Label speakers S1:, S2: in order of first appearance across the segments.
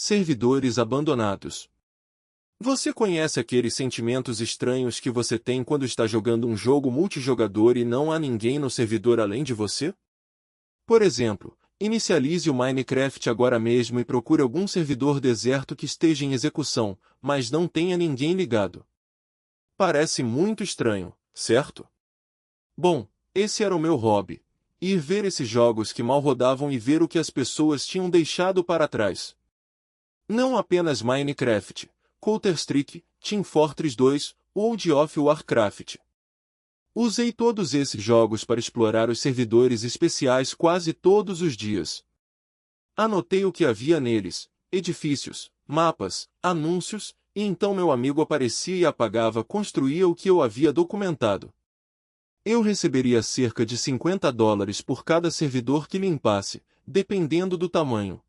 S1: Servidores abandonados. Você conhece aqueles sentimentos estranhos que você tem quando está jogando um jogo multijogador e não há ninguém no servidor além de você? Por exemplo, inicialize o Minecraft agora mesmo e procure algum servidor deserto que esteja em execução, mas não tenha ninguém ligado. Parece muito estranho, certo? Bom, esse era o meu hobby. Ir ver esses jogos que mal rodavam e ver o que as pessoas tinham deixado para trás. Não apenas Minecraft, Counter-Strike, Team Fortress 2, World of Warcraft. Usei todos esses jogos para explorar os servidores especiais quase todos os dias. Anotei o que havia neles, edifícios, mapas, anúncios, e então meu amigo aparecia e apagava, construía o que eu havia documentado. Eu receberia cerca de $50 por cada servidor que limpasse, dependendo do tamanho.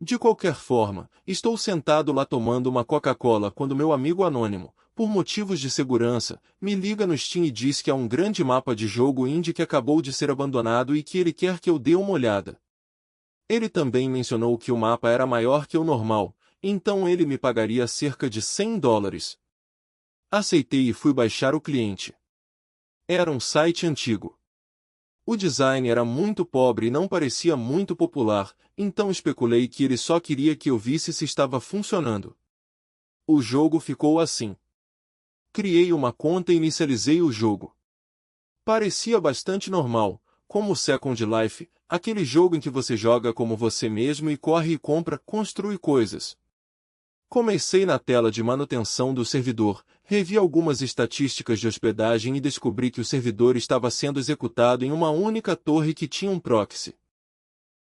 S1: De qualquer forma, estou sentado lá tomando uma Coca-Cola quando meu amigo anônimo, por motivos de segurança, me liga no Steam e diz que há um grande mapa de jogo indie que acabou de ser abandonado e que ele quer que eu dê uma olhada. Ele também mencionou que o mapa era maior que o normal, então ele me pagaria cerca de $100. Aceitei e fui baixar o cliente. Era um site antigo. O design era muito pobre e não parecia muito popular, então especulei que ele só queria que eu visse se estava funcionando. O jogo ficou assim. Criei uma conta e inicializei o jogo. Parecia bastante normal, como o Second Life, aquele jogo em que você joga como você mesmo e corre e compra, constrói coisas. Comecei na tela de manutenção do servidor, revi algumas estatísticas de hospedagem e descobri que o servidor estava sendo executado em uma única torre que tinha um proxy.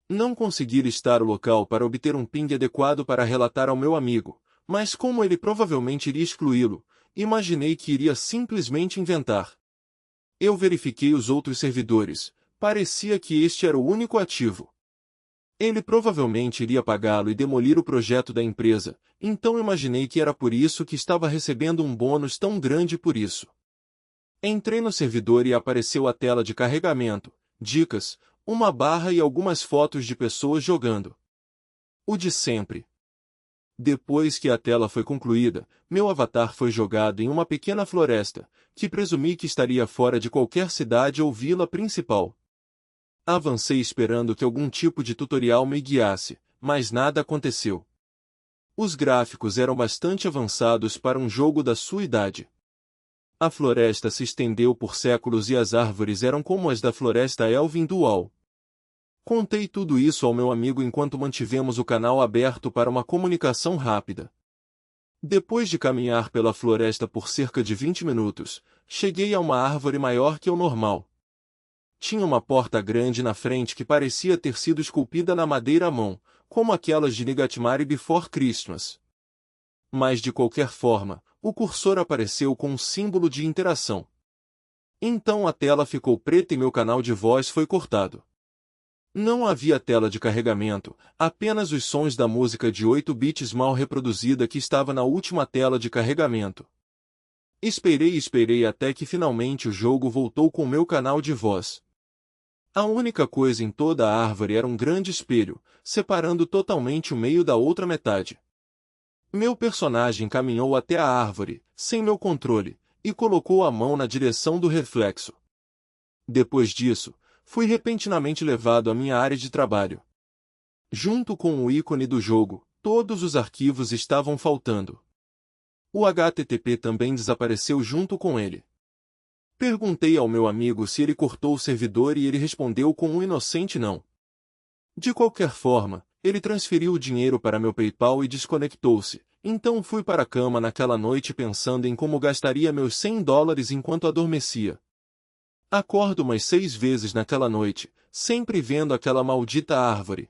S1: Não consegui listar o local para obter um ping adequado para relatar ao meu amigo, mas como ele provavelmente iria excluí-lo, imaginei que iria simplesmente inventar. Eu verifiquei os outros servidores, parecia que este era o único ativo. Ele provavelmente iria pagá-lo e demolir o projeto da empresa, então imaginei que era por isso que estava recebendo um bônus tão grande por isso. Entrei no servidor e apareceu a tela de carregamento, dicas, uma barra e algumas fotos de pessoas jogando. O de sempre. Depois que a tela foi concluída, meu avatar foi jogado em uma pequena floresta, que presumi que estaria fora de qualquer cidade ou vila principal. Avancei esperando que algum tipo de tutorial me guiasse, mas nada aconteceu. Os gráficos eram bastante avançados para um jogo da sua idade. A floresta se estendeu por séculos e as árvores eram como as da floresta Elvin Dual. Contei tudo isso ao meu amigo enquanto mantivemos o canal aberto para uma comunicação rápida. Depois de caminhar pela floresta por cerca de 20 minutos, cheguei a uma árvore maior que o normal. Tinha uma porta grande na frente que parecia ter sido esculpida na madeira à mão, como aquelas de Nightmare Before Christmas. Mas de qualquer forma, o cursor apareceu com um símbolo de interação. Então a tela ficou preta e meu canal de voz foi cortado. Não havia tela de carregamento, apenas os sons da música de 8 bits mal reproduzida que estava na última tela de carregamento. Esperei e esperei até que finalmente o jogo voltou com meu canal de voz. A única coisa em toda a árvore era um grande espelho, separando totalmente o meio da outra metade. Meu personagem caminhou até a árvore, sem meu controle, e colocou a mão na direção do reflexo. Depois disso, fui repentinamente levado à minha área de trabalho. Junto com o ícone do jogo, todos os arquivos estavam faltando. O HTTP também desapareceu junto com ele. Perguntei ao meu amigo se ele cortou o servidor e ele respondeu com um inocente não. De qualquer forma, ele transferiu o dinheiro para meu PayPal e desconectou-se, então fui para a cama naquela noite pensando em como gastaria meus $100 enquanto adormecia. Acordo umas 6 vezes naquela noite, sempre vendo aquela maldita árvore.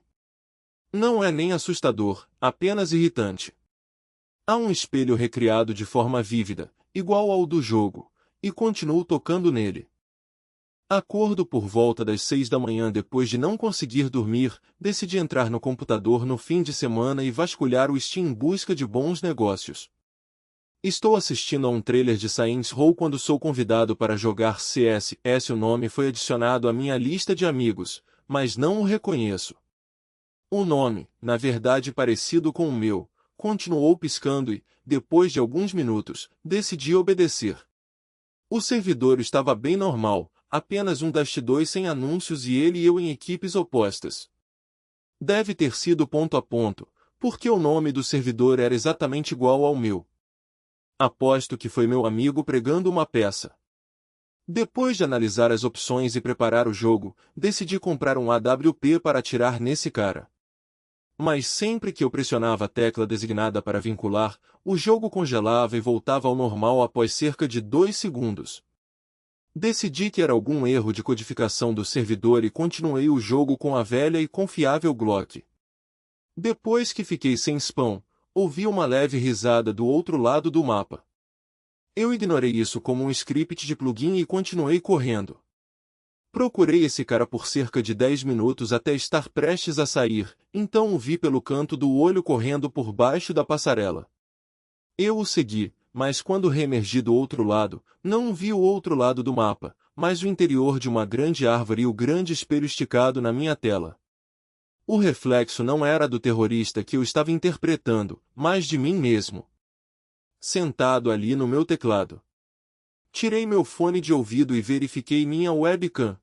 S1: Não é nem assustador, apenas irritante. Há um espelho recriado de forma vívida, igual ao do jogo, e continuo tocando nele. Acordo por volta das 6 da manhã depois de não conseguir dormir, decidi entrar no computador no fim de semana e vasculhar o Steam em busca de bons negócios. Estou assistindo a um trailer de Saints Row quando sou convidado para jogar CS. O nome foi adicionado à minha lista de amigos, mas não o reconheço. O nome, na verdade parecido com o meu, continuou piscando e, depois de alguns minutos, decidi obedecer. O servidor estava bem normal, apenas um Dust 2 sem anúncios e ele e eu em equipes opostas. Deve ter sido ponto a ponto, porque o nome do servidor era exatamente igual ao meu. Aposto que foi meu amigo pregando uma peça. Depois de analisar as opções e preparar o jogo, decidi comprar um AWP para atirar nesse cara. Mas sempre que eu pressionava a tecla designada para vincular, o jogo congelava e voltava ao normal após cerca de 2 segundos. Decidi que era algum erro de codificação do servidor e continuei o jogo com a velha e confiável Glock. Depois que fiquei sem spam, ouvi uma leve risada do outro lado do mapa. Eu ignorei isso como um script de plugin e continuei correndo. Procurei esse cara por cerca de 10 minutos até estar prestes a sair, então o vi pelo canto do olho correndo por baixo da passarela. Eu o segui, mas quando reemergi do outro lado, não vi o outro lado do mapa, mas o interior de uma grande árvore e o grande espelho esticado na minha tela. O reflexo não era do terrorista que eu estava interpretando, mas de mim mesmo. Sentado ali no meu teclado. Tirei meu fone de ouvido e verifiquei minha webcam.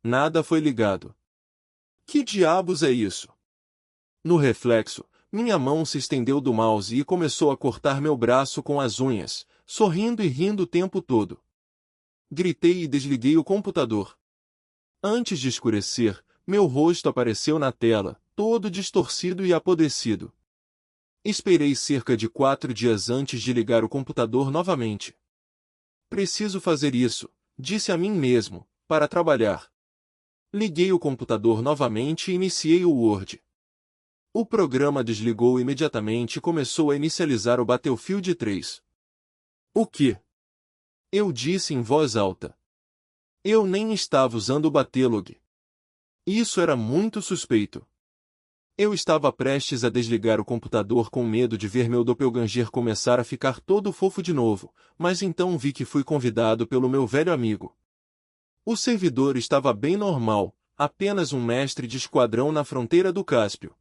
S1: Nada foi ligado. Que diabos é isso? No reflexo, minha mão se estendeu do mouse e começou a cortar meu braço com as unhas, sorrindo e rindo o tempo todo. Gritei e desliguei o computador. Antes de escurecer, meu rosto apareceu na tela, todo distorcido e apodrecido. Esperei cerca de 4 dias antes de ligar o computador novamente. Preciso fazer isso, disse a mim mesmo, para trabalhar. Liguei o computador novamente e iniciei o Word. O programa desligou imediatamente e começou a inicializar o Battlefield 3. O quê? Eu disse em voz alta. Eu nem estava usando o Battlelog. Isso era muito suspeito. Eu estava prestes a desligar o computador com medo de ver meu doppelganger começar a ficar todo fofo de novo, mas então vi que fui convidado pelo meu velho amigo. O servidor estava bem normal, apenas um mestre de esquadrão na fronteira do Cáspio.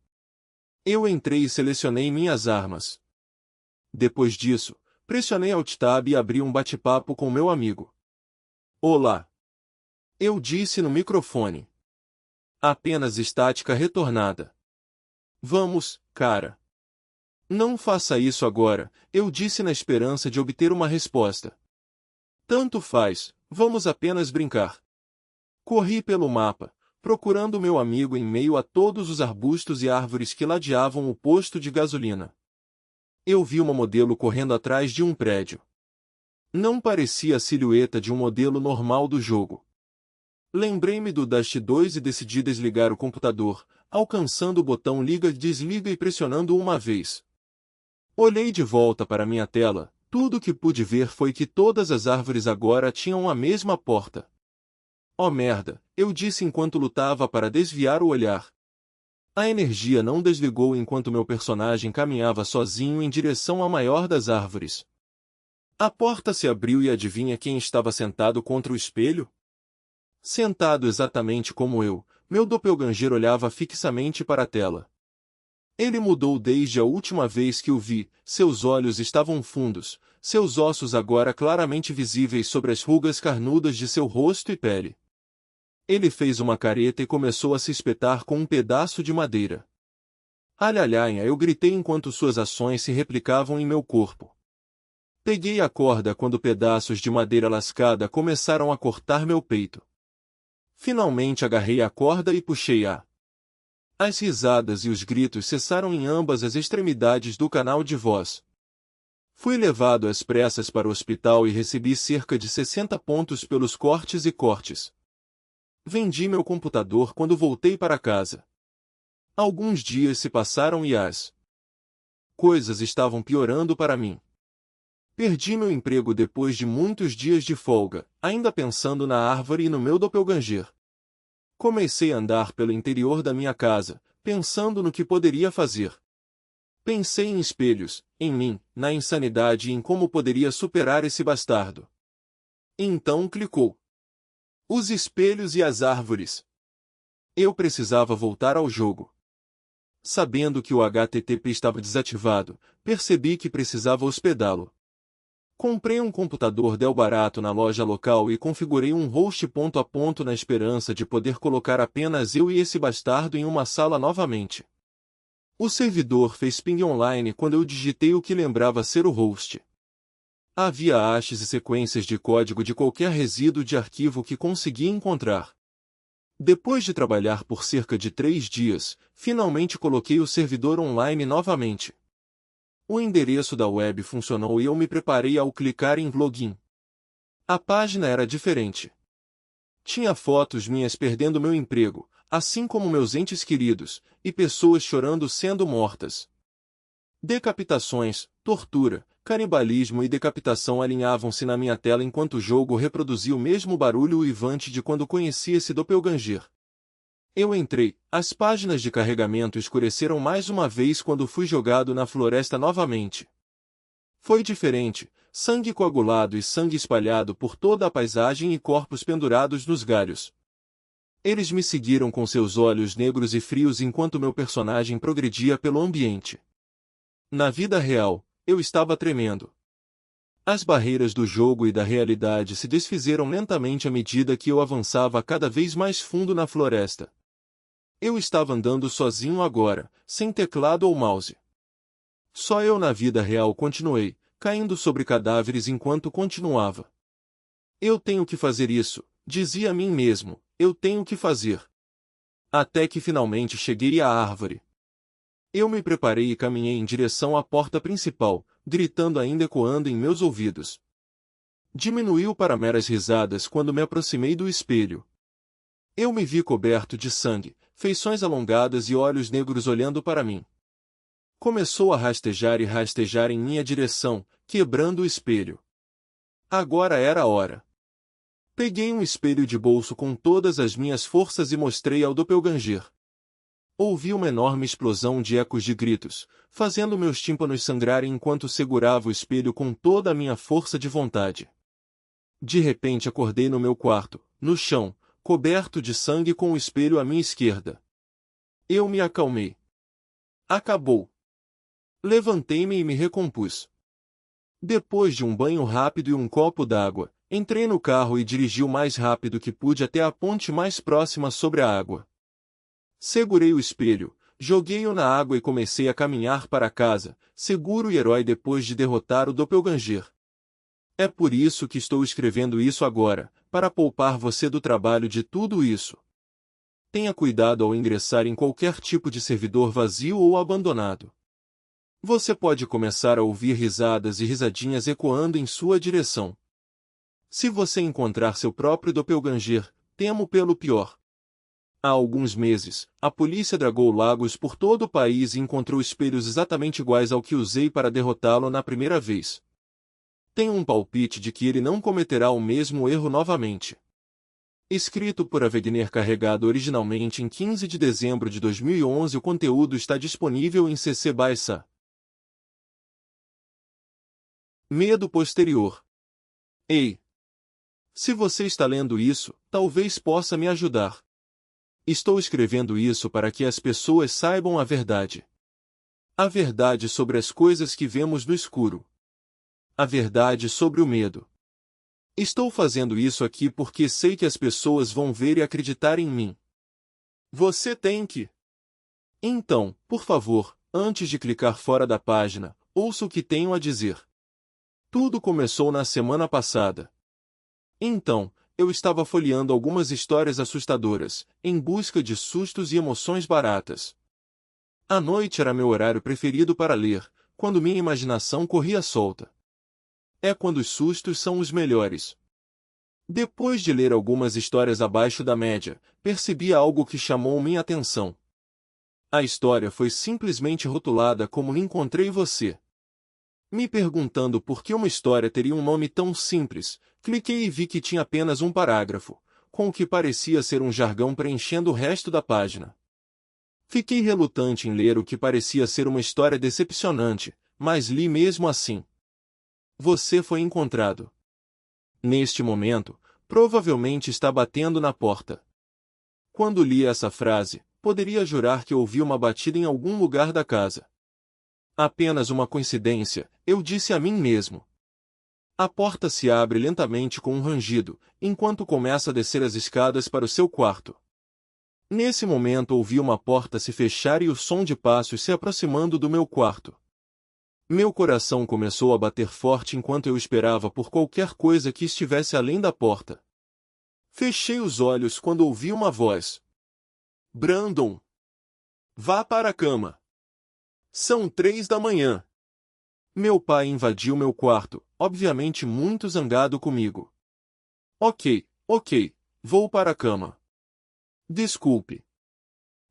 S1: Eu entrei e selecionei minhas armas. Depois disso, pressionei Alt Tab e abri um bate-papo com meu amigo. Olá! Eu disse no microfone. Apenas estática retornada. Vamos, cara. Não faça isso agora, eu disse na esperança de obter uma resposta. Tanto faz, vamos apenas brincar. Corri pelo mapa, procurando meu amigo em meio a todos os arbustos e árvores que ladeavam o posto de gasolina. Eu vi uma modelo correndo atrás de um prédio. Não parecia a silhueta de um modelo normal do jogo. Lembrei-me do Dust 2 e decidi desligar o computador, alcançando o botão liga-desliga e pressionando uma vez. Olhei de volta para minha tela, tudo o que pude ver foi que todas as árvores agora tinham a mesma porta. Oh merda, eu disse enquanto lutava para desviar o olhar. A energia não desligou enquanto meu personagem caminhava sozinho em direção à maior das árvores. A porta se abriu e adivinha quem estava sentado contra o espelho? Sentado exatamente como eu, meu doppelganger olhava fixamente para a tela. Ele mudou desde a última vez que o vi, seus olhos estavam fundos, seus ossos agora claramente visíveis sobre as rugas carnudas de seu rosto e pele. Ele fez uma careta e começou a se espetar com um pedaço de madeira. Alhalhanha, eu gritei enquanto suas ações se replicavam em meu corpo. Peguei a corda quando pedaços de madeira lascada começaram a cortar meu peito. Finalmente agarrei a corda e puxei-a. As risadas e os gritos cessaram em ambas as extremidades do canal de voz. Fui levado às pressas para o hospital e recebi cerca de 60 pontos pelos cortes e cortes. Vendi meu computador quando voltei para casa. Alguns dias se passaram e as coisas estavam piorando para mim. Perdi meu emprego depois de muitos dias de folga, ainda pensando na árvore e no meu doppelganger. Comecei a andar pelo interior da minha casa, pensando no que poderia fazer. Pensei em espelhos, em mim, na insanidade e em como poderia superar esse bastardo. Então clicou. Os espelhos e as árvores. Eu precisava voltar ao jogo. sabendo que o HTTP estava desativado, percebi que precisava hospedá-lo. Comprei um computador Dell barato na loja local e configurei um host ponto a ponto na esperança de poder colocar apenas eu e esse bastardo em uma sala novamente. O servidor fez ping online quando eu digitei o que lembrava ser o host. Havia hashes e sequências de código de qualquer resíduo de arquivo que consegui encontrar. Depois de trabalhar por cerca de 3 dias, finalmente coloquei o servidor online novamente. O endereço da web funcionou e eu me preparei ao clicar em login. A página era diferente. Tinha fotos minhas perdendo meu emprego, assim como meus entes queridos, e pessoas chorando sendo mortas. Decapitações, tortura, canibalismo e decapitação alinhavam-se na minha tela enquanto o jogo reproduzia o mesmo barulho uivante de quando conheci esse doppelganger. Eu entrei, as páginas de carregamento escureceram mais uma vez quando fui jogado na floresta novamente. Foi diferente, sangue coagulado e sangue espalhado por toda a paisagem e corpos pendurados nos galhos. Eles me seguiram com seus olhos negros e frios enquanto meu personagem progredia pelo ambiente. Na vida real, eu estava tremendo. As barreiras do jogo e da realidade se desfizeram lentamente à medida que eu avançava cada vez mais fundo na floresta. Eu estava andando sozinho agora, sem teclado ou mouse. Só eu na vida real continuei, caindo sobre cadáveres enquanto continuava. Eu tenho que fazer isso, dizia a mim mesmo, eu tenho que fazer. Até que finalmente cheguei à árvore. Eu me preparei e caminhei em direção à porta principal, gritando ainda ecoando em meus ouvidos. Diminuiu para meras risadas quando me aproximei do espelho. Eu me vi coberto de sangue, feições alongadas e olhos negros olhando para mim. Começou a rastejar e rastejar em minha direção, quebrando o espelho. Agora era a hora. Peguei um espelho de bolso com todas as minhas forças e mostrei ao doppelganger. Ouvi uma enorme explosão de ecos de gritos, fazendo meus tímpanos sangrarem enquanto segurava o espelho com toda a minha força de vontade. De repente acordei no meu quarto, no chão, coberto de sangue com o espelho à minha esquerda. Eu me acalmei. Acabou. Levantei-me e me recompus. Depois de um banho rápido e um copo d'água, entrei no carro e dirigi o mais rápido que pude até a ponte mais próxima sobre a água. Segurei o espelho, joguei-o na água e comecei a caminhar para casa, seguro e herói depois de derrotar o doppelganger. É por isso que estou escrevendo isso agora, para poupar você do trabalho de tudo isso. Tenha cuidado ao ingressar em qualquer tipo de servidor vazio ou abandonado. Você pode começar a ouvir risadas e risadinhas ecoando em sua direção. Se você encontrar seu próprio doppelganger, temo pelo pior. Há alguns meses, a polícia dragou lagos por todo o país e encontrou espelhos exatamente iguais ao que usei para derrotá-lo na primeira vez. Tenho um palpite de que ele não cometerá o mesmo erro novamente. Escrito por Avegner, carregado originalmente em 15 de dezembro de 2011, o conteúdo está disponível em CC BY SA. Medo posterior. Ei! Se você está lendo isso, talvez possa me ajudar. Estou escrevendo isso para que as pessoas saibam a verdade. A verdade sobre as coisas que vemos no escuro. A verdade sobre o medo. Estou fazendo isso aqui porque sei que as pessoas vão ver e acreditar em mim. Você tem que. Então, por favor, antes de clicar fora da página, ouça o que tenho a dizer. Tudo começou na semana passada. Então, eu estava folheando algumas histórias assustadoras, em busca de sustos e emoções baratas. A noite era meu horário preferido para ler, quando minha imaginação corria solta. É quando os sustos são os melhores. Depois de ler algumas histórias abaixo da média, percebi algo que chamou minha atenção. A história foi simplesmente rotulada como Encontrei Você. Me perguntando por que uma história teria um nome tão simples, cliquei e vi que tinha apenas um parágrafo, com o que parecia ser um jargão preenchendo o resto da página. Fiquei relutante em ler o que parecia ser uma história decepcionante, mas li mesmo assim. Você foi encontrado. Neste momento, provavelmente está batendo na porta. Quando li essa frase, poderia jurar que ouvi uma batida em algum lugar da casa. Apenas uma coincidência, eu disse a mim mesmo. A porta se abre lentamente com um rangido, enquanto começa a descer as escadas para o seu quarto. Nesse momento ouvi uma porta se fechar e o som de passos se aproximando do meu quarto. Meu coração começou a bater forte enquanto eu esperava por qualquer coisa que estivesse além da porta. Fechei os olhos quando ouvi uma voz. Brandon! Vá para a cama. São 3 da manhã. Meu pai invadiu meu quarto, obviamente muito zangado comigo. Ok, vou para a cama. Desculpe.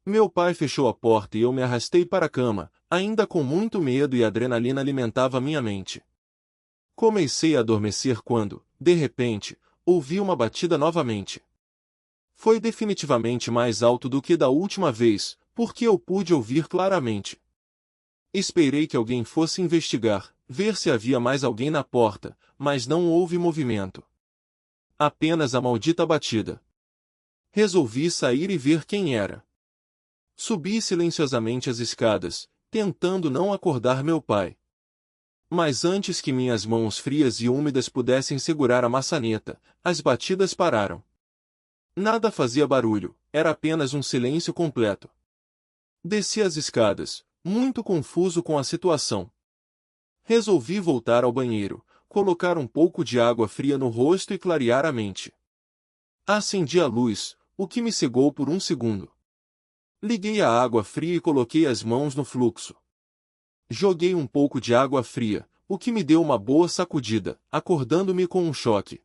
S1: Meu pai fechou a porta e eu me arrastei para a cama, ainda com muito medo e adrenalina alimentava minha mente. Comecei a adormecer quando, de repente, ouvi uma batida novamente. Foi definitivamente mais alto do que da última vez, porque eu pude ouvir claramente. Esperei que alguém fosse investigar, ver se havia mais alguém na porta, mas não houve movimento. Apenas a maldita batida. Resolvi sair e ver quem era. Subi silenciosamente as escadas, tentando não acordar meu pai. Mas antes que minhas mãos frias e úmidas pudessem segurar a maçaneta, as batidas pararam. Nada fazia barulho, era apenas um silêncio completo. Desci as escadas, muito confuso com a situação. Resolvi voltar ao banheiro, colocar um pouco de água fria no rosto e clarear a mente. Acendi a luz, o que me cegou por um segundo. Liguei a água fria e coloquei as mãos no fluxo. Joguei um pouco de água fria, o que me deu uma boa sacudida, acordando-me com um choque.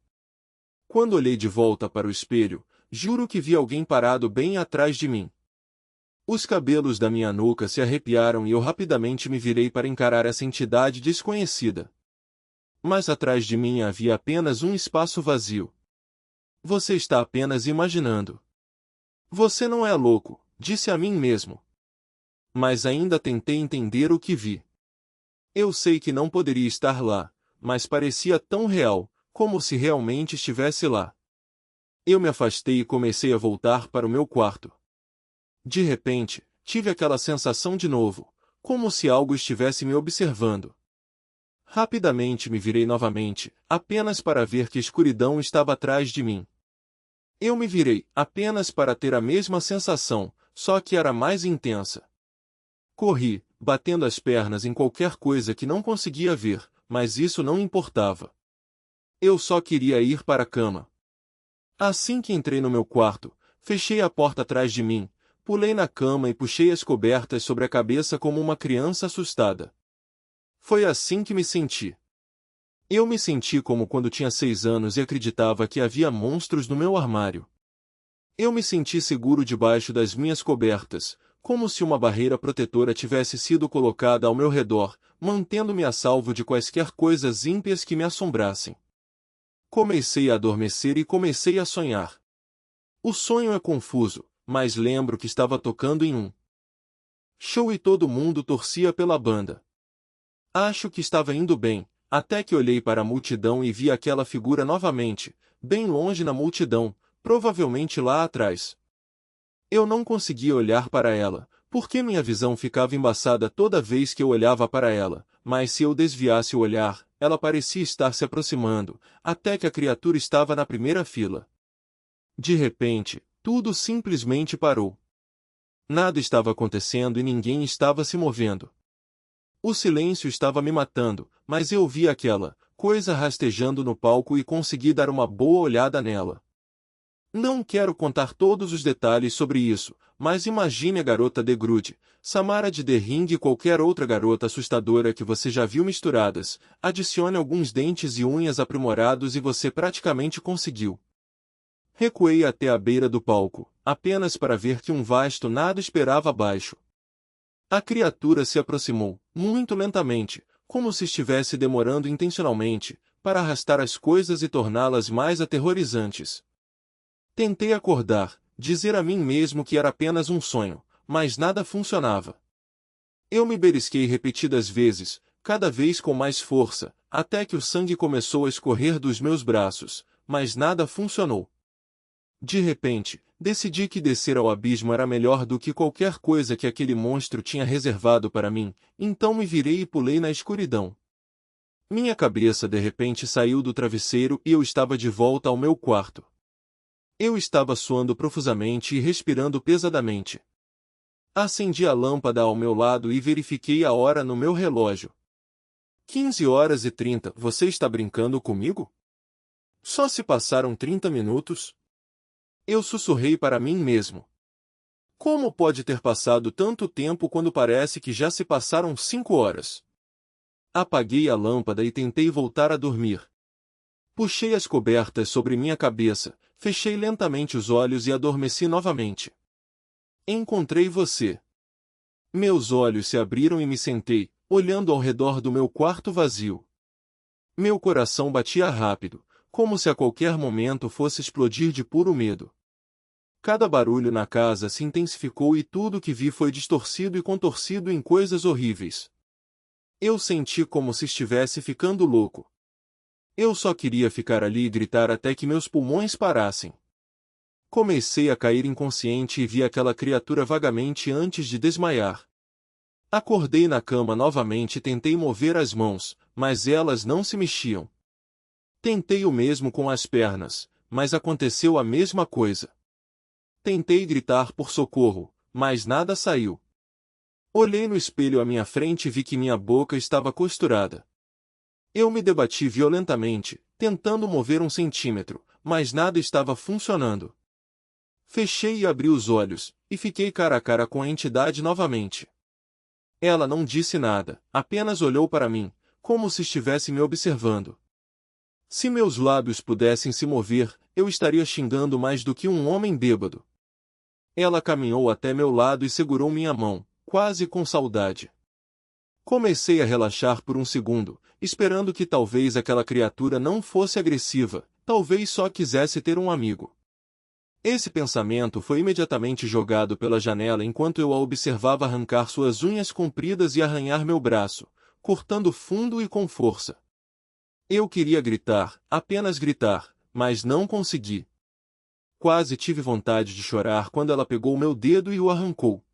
S1: Quando olhei de volta para o espelho, juro que vi alguém parado bem atrás de mim. Os cabelos da minha nuca se arrepiaram e eu rapidamente me virei para encarar essa entidade desconhecida. Mas atrás de mim havia apenas um espaço vazio. Você está apenas imaginando. Você não é louco, disse a mim mesmo. Mas ainda tentei entender o que vi. Eu sei que não poderia estar lá, mas parecia tão real, como se realmente estivesse lá. Eu me afastei e comecei a voltar para o meu quarto. De repente, tive aquela sensação de novo, como se algo estivesse me observando. Rapidamente me virei novamente, apenas para ver que a escuridão estava atrás de mim. Eu me virei, apenas para ter a mesma sensação, só que era mais intensa. Corri, batendo as pernas em qualquer coisa que não conseguia ver, mas isso não importava. Eu só queria ir para a cama. Assim que entrei no meu quarto, fechei a porta atrás de mim, pulei na cama e puxei as cobertas sobre a cabeça como uma criança assustada. Foi assim que me senti. Eu me senti como quando tinha 6 anos e acreditava que havia monstros no meu armário. Eu me senti seguro debaixo das minhas cobertas, como se uma barreira protetora tivesse sido colocada ao meu redor, mantendo-me a salvo de quaisquer coisas ímpias que me assombrassem. Comecei a adormecer e comecei a sonhar. O sonho é confuso, mas lembro que estava tocando em um show e todo mundo torcia pela banda. Acho que estava indo bem, até que olhei para a multidão e vi aquela figura novamente, bem longe na multidão, provavelmente lá atrás. Eu não conseguia olhar para ela, porque minha visão ficava embaçada toda vez que eu olhava para ela, mas se eu desviasse o olhar, ela parecia estar se aproximando, até que a criatura estava na primeira fila. De repente, tudo simplesmente parou. Nada estava acontecendo e ninguém estava se movendo. O silêncio estava me matando, mas eu vi aquela coisa rastejando no palco e consegui dar uma boa olhada nela. Não quero contar todos os detalhes sobre isso, mas imagine a garota de Grude, Samara de The Ring e qualquer outra garota assustadora que você já viu misturadas, adicione alguns dentes e unhas aprimorados e você praticamente conseguiu. Recuei até a beira do palco, apenas para ver que um vasto nada esperava abaixo. A criatura se aproximou, muito lentamente, como se estivesse demorando intencionalmente, para arrastar as coisas e torná-las mais aterrorizantes. Tentei acordar, dizer a mim mesmo que era apenas um sonho, mas nada funcionava. Eu me belisquei repetidas vezes, cada vez com mais força, até que o sangue começou a escorrer dos meus braços, mas nada funcionou. De repente, decidi que descer ao abismo era melhor do que qualquer coisa que aquele monstro tinha reservado para mim, então me virei e pulei na escuridão. Minha cabeça de repente saiu do travesseiro e eu estava de volta ao meu quarto. Eu estava suando profusamente e respirando pesadamente. Acendi a lâmpada ao meu lado e verifiquei a hora no meu relógio. 15h30. Você está brincando comigo? Só se passaram 30 minutos? Eu sussurrei para mim mesmo. Como pode ter passado tanto tempo quando parece que já se passaram 5 horas? Apaguei a lâmpada e tentei voltar a dormir. Puxei as cobertas sobre minha cabeça, fechei lentamente os olhos e adormeci novamente. Encontrei você. Meus olhos se abriram e me sentei, olhando ao redor do meu quarto vazio. Meu coração batia rápido, como se a qualquer momento fosse explodir de puro medo. Cada barulho na casa se intensificou e tudo que vi foi distorcido e contorcido em coisas horríveis. Eu senti como se estivesse ficando louco. Eu só queria ficar ali e gritar até que meus pulmões parassem. Comecei a cair inconsciente e vi aquela criatura vagamente antes de desmaiar. Acordei na cama novamente e tentei mover as mãos, mas elas não se mexiam. Tentei o mesmo com as pernas, mas aconteceu a mesma coisa. Tentei gritar por socorro, mas nada saiu. Olhei no espelho à minha frente e vi que minha boca estava costurada. Eu me debati violentamente, tentando mover 1 centímetro, mas nada estava funcionando. Fechei e abri os olhos, e fiquei cara a cara com a entidade novamente. Ela não disse nada, apenas olhou para mim, como se estivesse me observando. Se meus lábios pudessem se mover, eu estaria xingando mais do que um homem bêbado. Ela caminhou até meu lado e segurou minha mão, quase com saudade. Comecei a relaxar por 1 segundo, esperando que talvez aquela criatura não fosse agressiva, talvez só quisesse ter um amigo. Esse pensamento foi imediatamente jogado pela janela enquanto eu a observava arrancar suas unhas compridas e arranhar meu braço, cortando fundo e com força. Eu queria gritar, apenas gritar, mas não consegui. Quase tive vontade de chorar quando ela pegou meu dedo e o arrancou.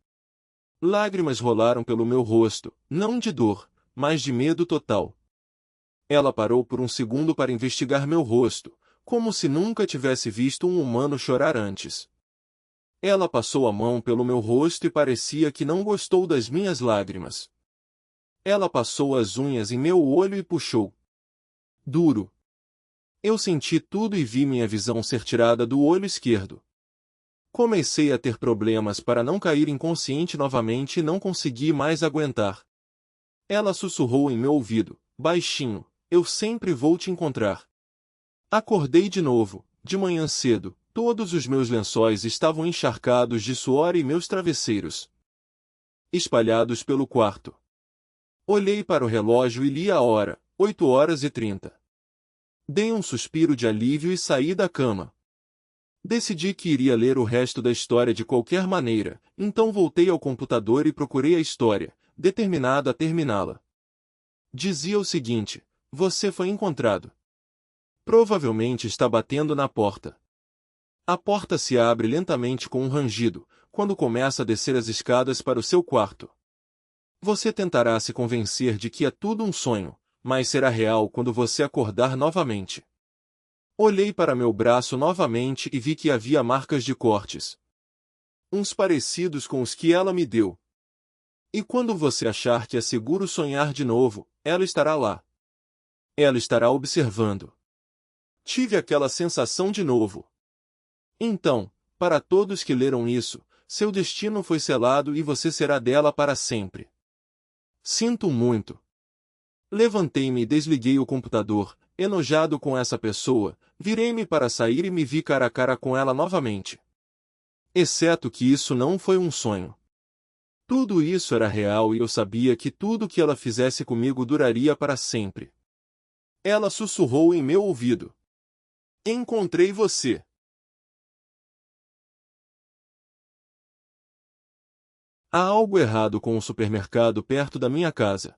S1: Lágrimas rolaram pelo meu rosto, não de dor, mas de medo total. Ela parou por 1 segundo para investigar meu rosto, como se nunca tivesse visto um humano chorar antes. Ela passou a mão pelo meu rosto e parecia que não gostou das minhas lágrimas. Ela passou as unhas em meu olho e puxou. Duro. Eu senti tudo e vi minha visão ser tirada do olho esquerdo. Comecei a ter problemas para não cair inconsciente novamente e não consegui mais aguentar. Ela sussurrou em meu ouvido, baixinho, eu sempre vou te encontrar. Acordei de novo, de manhã cedo, todos os meus lençóis estavam encharcados de suor e meus travesseiros espalhados pelo quarto. Olhei para o relógio e li a hora, 8h30. Dei um suspiro de alívio e saí da cama. Decidi que iria ler o resto da história de qualquer maneira, então voltei ao computador e procurei a história, determinado a terminá-la. Dizia o seguinte: você foi encontrado. Provavelmente está batendo na porta. A porta se abre lentamente com um rangido, quando começa a descer as escadas para o seu quarto. Você tentará se convencer de que é tudo um sonho, mas será real quando você acordar novamente. Olhei para meu braço novamente e vi que havia marcas de cortes. Uns parecidos com os que ela me deu. E quando você achar que é seguro sonhar de novo, ela estará lá. Ela estará observando. Tive aquela sensação de novo. Então, para todos que leram isso, seu destino foi selado e você será dela para sempre. Sinto muito. Levantei-me e desliguei o computador, enojado com essa pessoa, virei-me para sair e me vi cara a cara com ela novamente. Exceto que isso não foi um sonho. Tudo isso era real e eu sabia que tudo que ela fizesse comigo duraria para sempre. Ela sussurrou em meu ouvido. Encontrei você. Há algo errado com o supermercado perto da minha casa.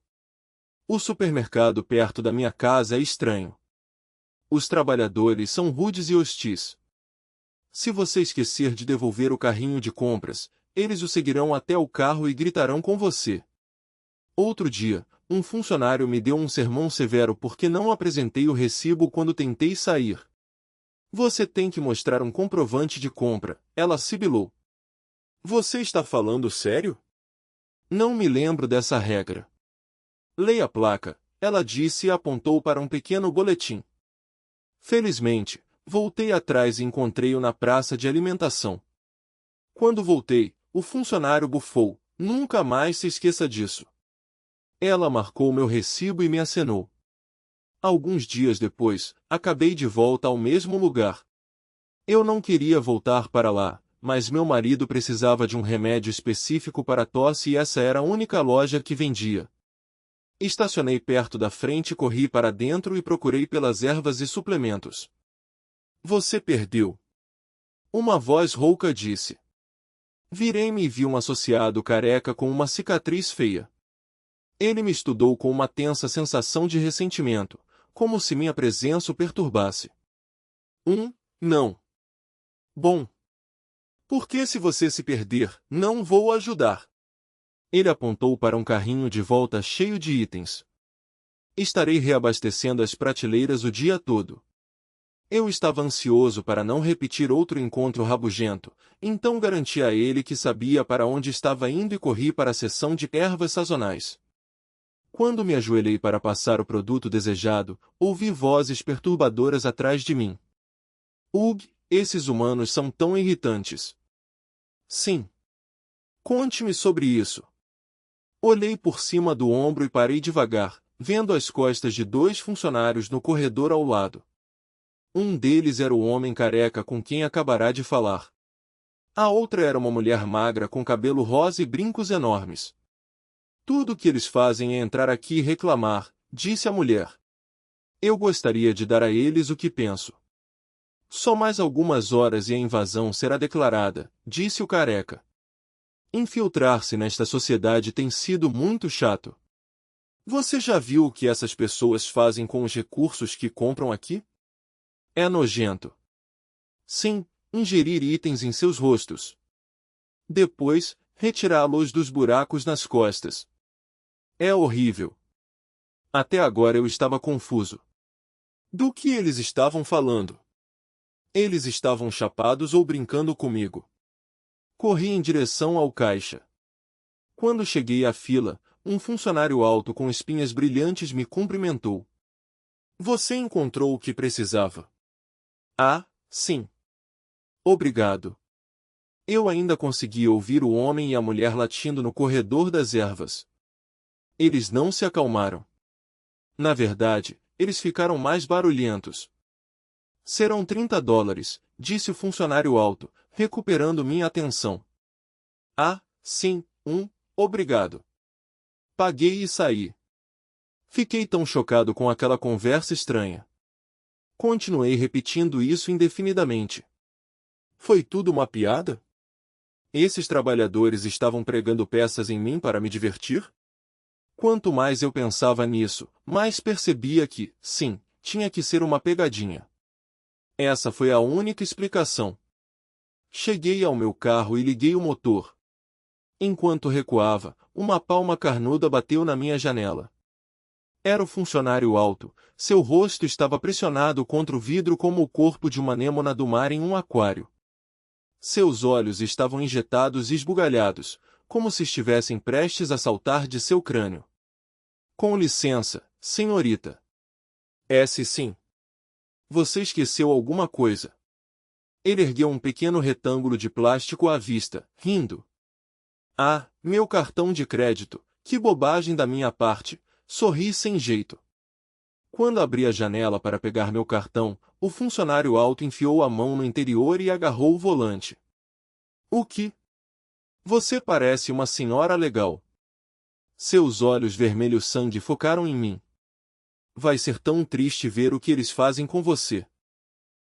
S1: O supermercado perto da minha casa é estranho. Os trabalhadores são rudes e hostis. Se você esquecer de devolver o carrinho de compras, eles o seguirão até o carro e gritarão com você. Outro dia, um funcionário me deu um sermão severo porque não apresentei o recibo quando tentei sair. Você tem que mostrar um comprovante de compra, ela sibilou. Você está falando sério? Não me lembro dessa regra. Leia a placa, ela disse e apontou para um pequeno boletim. Felizmente, voltei atrás e encontrei-o na praça de alimentação. Quando voltei, o funcionário bufou, nunca mais se esqueça disso. Ela marcou meu recibo e me acenou. Alguns dias depois, acabei de volta ao mesmo lugar. Eu não queria voltar para lá, mas meu marido precisava de um remédio específico para tosse e essa era a única loja que vendia. Estacionei perto da frente e corri para dentro e procurei pelas ervas e suplementos. Você perdeu. Uma voz rouca disse. Virei-me e vi um associado careca com uma cicatriz feia. Ele me estudou com uma tensa sensação de ressentimento, como se minha presença o perturbasse. Não. Bom. Porque se você se perder, não vou ajudar. Ele apontou para um carrinho de volta cheio de itens. Estarei reabastecendo as prateleiras o dia todo. Eu estava ansioso para não repetir outro encontro rabugento, então garanti a ele que sabia para onde estava indo e corri para a seção de ervas sazonais. Quando me ajoelhei para passar o produto desejado, ouvi vozes perturbadoras atrás de mim. Esses humanos são tão irritantes. Sim. Conte-me sobre isso. Olhei por cima do ombro e parei devagar, vendo as costas de dois funcionários no corredor ao lado. Um deles era o homem careca com quem acabará de falar. A outra era uma mulher magra com cabelo rosa e brincos enormes. Tudo o que eles fazem é entrar aqui e reclamar, disse a mulher. Eu gostaria de dar a eles o que penso. Só mais algumas horas e a invasão será declarada, disse o careca. Infiltrar-se nesta sociedade tem sido muito chato. Você já viu o que essas pessoas fazem com os recursos que compram aqui? É nojento. Sim, ingerir itens em seus rostos. Depois, retirá-los dos buracos nas costas. É horrível. Até agora eu estava confuso. Do que eles estavam falando? Eles estavam chapados ou brincando comigo? Corri em direção ao caixa. Quando cheguei à fila, um funcionário alto com espinhas brilhantes me cumprimentou. Você encontrou o que precisava? Ah, sim. Obrigado. Eu ainda consegui ouvir o homem e a mulher latindo no corredor das ervas. Eles não se acalmaram. Na verdade, eles ficaram mais barulhentos. Serão $30, disse o funcionário alto, recuperando minha atenção. Ah, sim, obrigado. Paguei e saí. Fiquei tão chocado com aquela conversa estranha. Continuei repetindo isso indefinidamente. Foi tudo uma piada? Esses trabalhadores estavam pregando peças em mim para me divertir? Quanto mais eu pensava nisso, mais percebia que, sim, tinha que ser uma pegadinha. Essa foi a única explicação. Cheguei ao meu carro e liguei o motor. Enquanto recuava, uma palma carnuda bateu na minha janela. Era o funcionário alto, seu rosto estava pressionado contra o vidro como o corpo de uma anêmona do mar em um aquário. Seus olhos estavam injetados e esbugalhados, como se estivessem prestes a saltar de seu crânio. Com licença, senhorita. Sim. Você esqueceu alguma coisa. Ele ergueu um pequeno retângulo de plástico à vista, rindo. Ah, meu cartão de crédito, que bobagem da minha parte, sorri sem jeito. Quando abri a janela para pegar meu cartão, o funcionário alto enfiou a mão no interior e agarrou o volante. O que? Você parece uma senhora legal. Seus olhos vermelhos sangue focaram em mim. Vai ser tão triste ver o que eles fazem com você.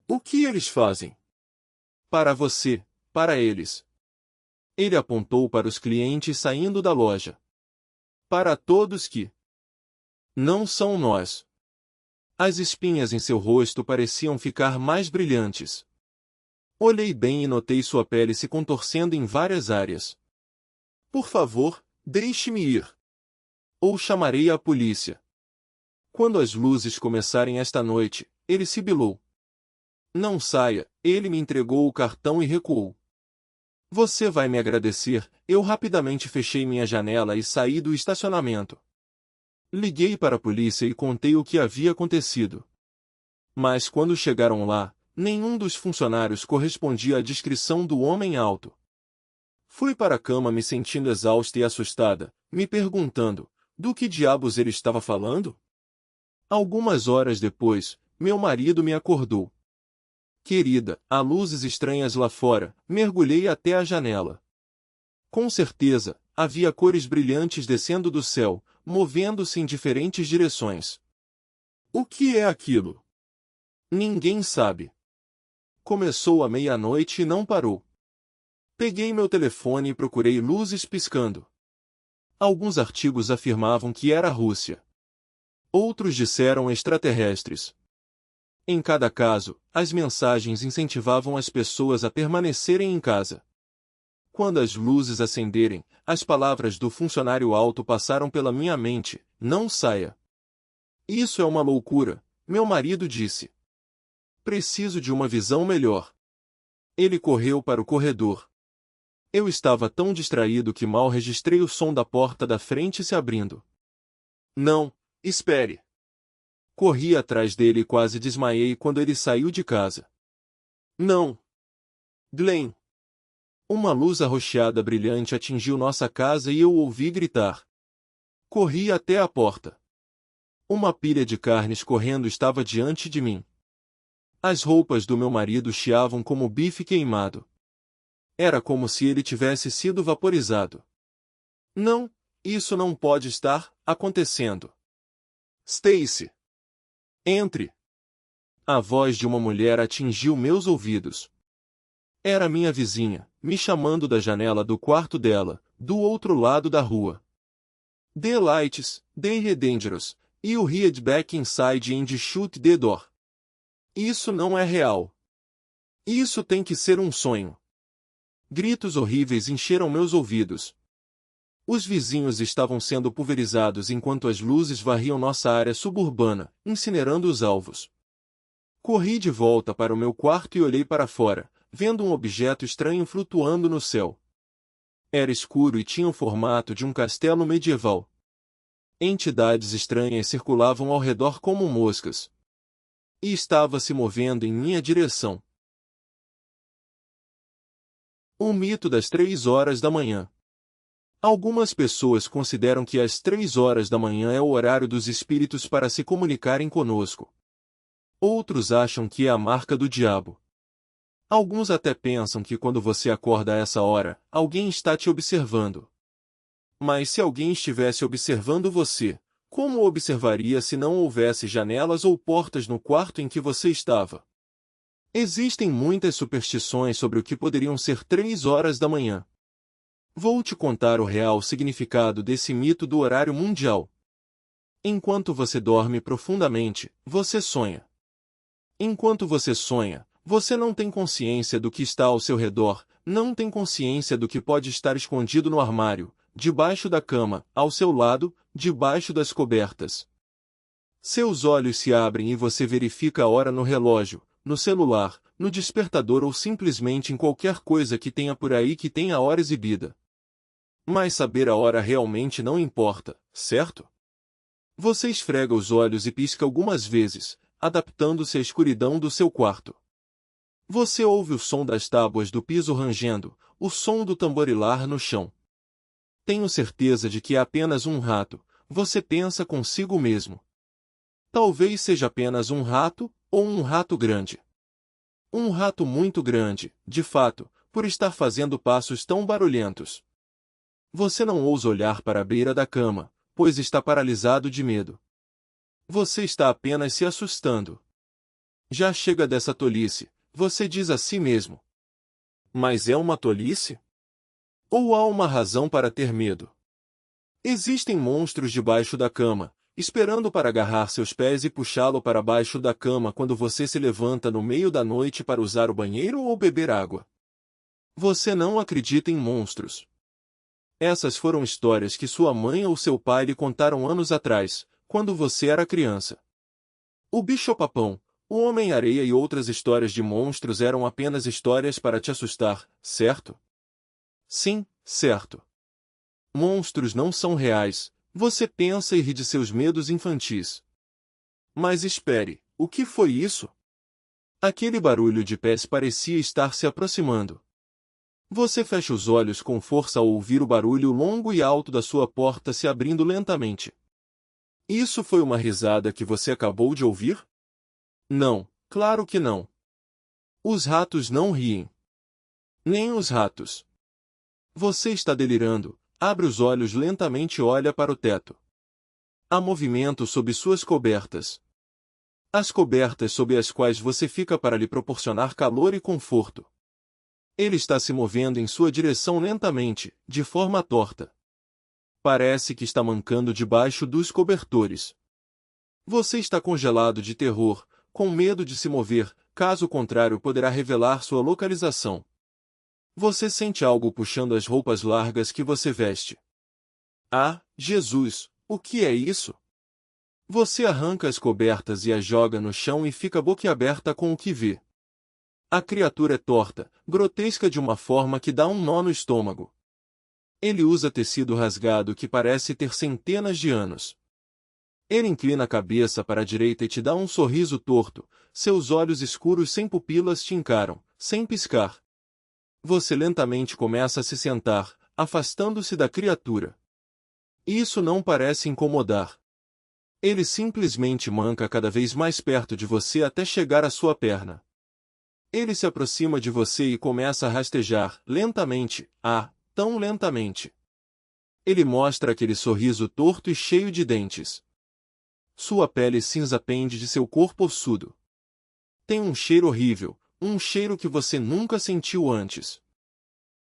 S1: O que eles fazem? Para você, para eles. Ele apontou para os clientes saindo da loja. Para todos que não são nós. As espinhas em seu rosto pareciam ficar mais brilhantes. Olhei bem e notei sua pele se contorcendo em várias áreas. Por favor, deixe-me ir. Ou chamarei a polícia. Quando as luzes começarem esta noite, ele sibilou. Não saia, ele me entregou o cartão e recuou. Você vai me agradecer, eu rapidamente fechei minha janela e saí do estacionamento. Liguei para a polícia e contei o que havia acontecido. Mas quando chegaram lá, nenhum dos funcionários correspondia à descrição do homem alto. Fui para a cama me sentindo exausta e assustada, me perguntando, do que diabos ele estava falando? Algumas horas depois, meu marido me acordou. Querida, há luzes estranhas lá fora, mergulhei até a janela. Com certeza, havia cores brilhantes descendo do céu, movendo-se em diferentes direções. O que é aquilo? Ninguém sabe. Começou à meia-noite e não parou. Peguei meu telefone e procurei luzes piscando. Alguns artigos afirmavam que era a Rússia. Outros disseram extraterrestres. Em cada caso, as mensagens incentivavam as pessoas a permanecerem em casa. Quando as luzes acenderem, as palavras do funcionário alto passaram pela minha mente: não saia. Isso é uma loucura, meu marido disse. Preciso de uma visão melhor. Ele correu para o corredor. Eu estava tão distraído que mal registrei o som da porta da frente se abrindo. Não, espere. Corri atrás dele e quase desmaiei quando ele saiu de casa. Não. Glenn. Uma luz arroxeada brilhante atingiu nossa casa e eu ouvi gritar. Corri até a porta. Uma pilha de carne escorrendo estava diante de mim. As roupas do meu marido chiavam como bife queimado. Era como se ele tivesse sido vaporizado. Não, isso não pode estar acontecendo. Stacy. Entre. A voz de uma mulher atingiu meus ouvidos. Era minha vizinha, me chamando da janela do quarto dela, do outro lado da rua. The lights, they're dangerous, you hid back inside and shoot the door. Isso não é real. Isso tem que ser um sonho. Gritos horríveis encheram meus ouvidos. Os vizinhos estavam sendo pulverizados enquanto as luzes varriam nossa área suburbana, incinerando os alvos. Corri de volta para o meu quarto e olhei para fora, vendo um objeto estranho flutuando no céu. Era escuro e tinha o formato de um castelo medieval. Entidades estranhas circulavam ao redor como moscas. E estava se movendo em minha direção. O mito das 3 horas da manhã. Algumas pessoas consideram que às 3 horas da manhã é o horário dos espíritos para se comunicarem conosco. Outros acham que é a marca do diabo. Alguns até pensam que quando você acorda a essa hora, alguém está te observando. Mas se alguém estivesse observando você, como o observaria se não houvesse janelas ou portas no quarto em que você estava? Existem muitas superstições sobre o que poderiam ser 3 horas da manhã. Vou te contar o real significado desse mito do horário mundial. Enquanto você dorme profundamente, você sonha. Enquanto você sonha, você não tem consciência do que está ao seu redor, não tem consciência do que pode estar escondido no armário, debaixo da cama, ao seu lado, debaixo das cobertas. Seus olhos se abrem e você verifica a hora no relógio, no celular, no despertador ou simplesmente em qualquer coisa que tenha por aí que tenha a hora exibida. Mas saber a hora realmente não importa, certo? Você esfrega os olhos e pisca algumas vezes, adaptando-se à escuridão do seu quarto. Você ouve o som das tábuas do piso rangendo, o som do tamborilar no chão. Tenho certeza de que é apenas um rato, você pensa consigo mesmo. Talvez seja apenas um rato, ou um rato grande. Um rato muito grande, de fato, por estar fazendo passos tão barulhentos. Você não ousa olhar para a beira da cama, pois está paralisado de medo. Você está apenas se assustando. Já chega dessa tolice, você diz a si mesmo. Mas é uma tolice? Ou há uma razão para ter medo? Existem monstros debaixo da cama, esperando para agarrar seus pés e puxá-lo para baixo da cama quando você se levanta no meio da noite para usar o banheiro ou beber água. Você não acredita em monstros. Essas foram histórias que sua mãe ou seu pai lhe contaram anos atrás, quando você era criança. O bicho-papão, o Homem-Areia e outras histórias de monstros eram apenas histórias para te assustar, certo? Sim, certo. Monstros não são reais, você pensa e ri de seus medos infantis. Mas espere, o que foi isso? Aquele barulho de pés parecia estar se aproximando. Você fecha os olhos com força ao ouvir o barulho longo e alto da sua porta se abrindo lentamente. Isso foi uma risada que você acabou de ouvir? Não, claro que não. Os ratos não riem. Nem os ratos. Você está delirando, abre os olhos lentamente e olha para o teto. Há movimento sob suas cobertas. As cobertas sob as quais você fica para lhe proporcionar calor e conforto. Ele está se movendo em sua direção lentamente, de forma torta. Parece que está mancando debaixo dos cobertores. Você está congelado de terror, com medo de se mover, caso contrário poderá revelar sua localização. Você sente algo puxando as roupas largas que você veste. Ah, Jesus, o que é isso? Você arranca as cobertas e as joga no chão e fica boquiaberta com o que vê. A criatura é torta, grotesca de uma forma que dá um nó no estômago. Ele usa tecido rasgado que parece ter centenas de anos. Ele inclina a cabeça para a direita e te dá um sorriso torto, seus olhos escuros sem pupilas te encaram, sem piscar. Você lentamente começa a se sentar, afastando-se da criatura. Isso não parece incomodar. Ele simplesmente manca cada vez mais perto de você até chegar à sua perna. Ele se aproxima de você e começa a rastejar, lentamente, tão lentamente. Ele mostra aquele sorriso torto e cheio de dentes. Sua pele cinza pende de seu corpo ossudo. Tem um cheiro horrível, um cheiro que você nunca sentiu antes.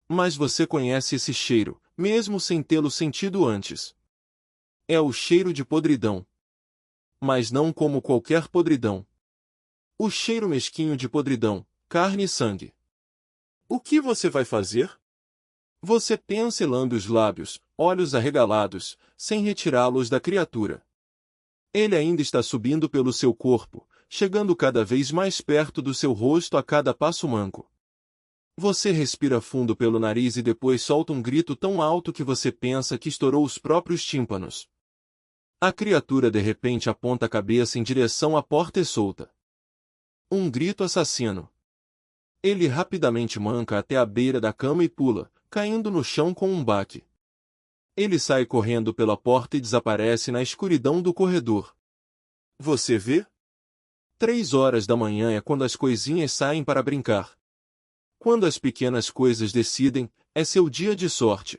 S1: Mas você conhece esse cheiro, mesmo sem tê-lo sentido antes. É o cheiro de podridão. Mas não como qualquer podridão. O cheiro mesquinho de podridão, carne e sangue. O que você vai fazer? Você pensa e lambe os lábios, olhos arregalados, sem retirá-los da criatura. Ele ainda está subindo pelo seu corpo, chegando cada vez mais perto do seu rosto a cada passo manco. Você respira fundo pelo nariz e depois solta um grito tão alto que você pensa que estourou os próprios tímpanos. A criatura de repente aponta a cabeça em direção à porta e solta um grito assassino. Ele rapidamente manca até a beira da cama e pula, caindo no chão com um baque. Ele sai correndo pela porta e desaparece na escuridão do corredor. Você vê? 3 horas da manhã é quando as coisinhas saem para brincar. Quando as pequenas coisas decidem, é seu dia de sorte.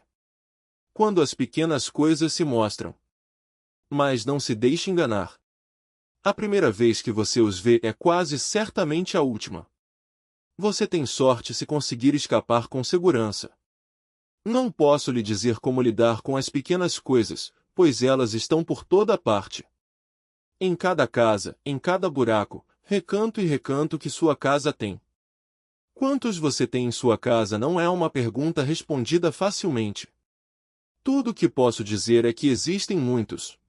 S1: Quando as pequenas coisas se mostram. Mas não se deixe enganar. A primeira vez que você os vê é quase certamente a última. Você tem sorte se conseguir escapar com segurança. Não posso lhe dizer como lidar com as pequenas coisas, pois elas estão por toda parte. Em cada casa, em cada buraco, recanto e recanto que sua casa tem. Quantos você tem em sua casa não é uma pergunta respondida facilmente. Tudo o que posso dizer é que existem muitos.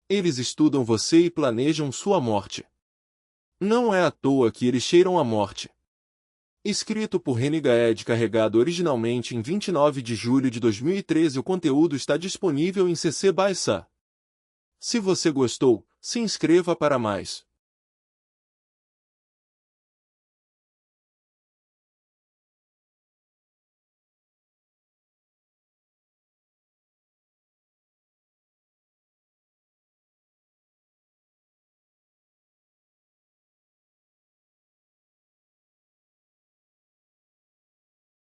S1: Eles estudam você e planejam sua morte. Não é à toa que eles cheiram a morte. Escrito por Reni Gaed, carregado originalmente em 29 de julho de 2013, o conteúdo está disponível em CC BY SA. Se você gostou, se inscreva para mais.